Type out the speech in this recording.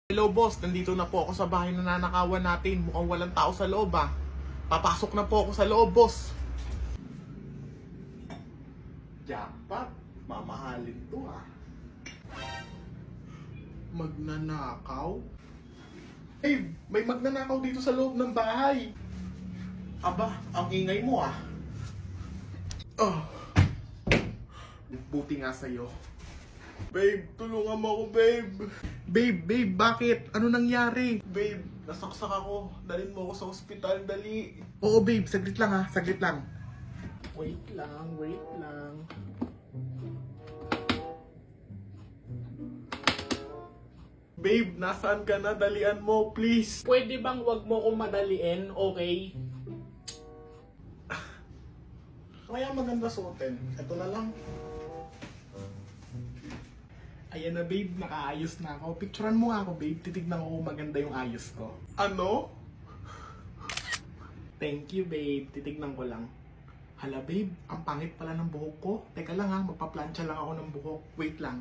Hello boss, nandito na po ako sa bahay na nanakawan natin. Mukhang walang tao sa loob ah. Papasok na po ako sa loob boss. Jackpot, mamahalin to ah. Magnanakaw? Hey, may magnanakaw dito sa loob ng bahay. Aba, ang ingay mo ah. Oh. Buti nga sa'yo. Babe, tulungan mo ako, babe. Babe, bakit? Ano nangyari? Babe, nasaksak ako. Dalhin mo ako sa ospital, dali. Oo, babe, saglit lang ha, saglit lang. Wait lang. Babe, nasaan ka na? Dalian mo, please. Pwede bang wag mo kong madaliin, okay? Kaya maganda suotin. Ito na lang. Ayan na babe, nakaayos na ako. Picturean mo nga ako babe, titignan ko kung maganda yung ayos ko. Ano? Thank you babe, titignan ko lang. Hala babe, ang pangit pala ng buhok ko. Teka lang ha, magpaplansya lang ako ng buhok. Wait lang.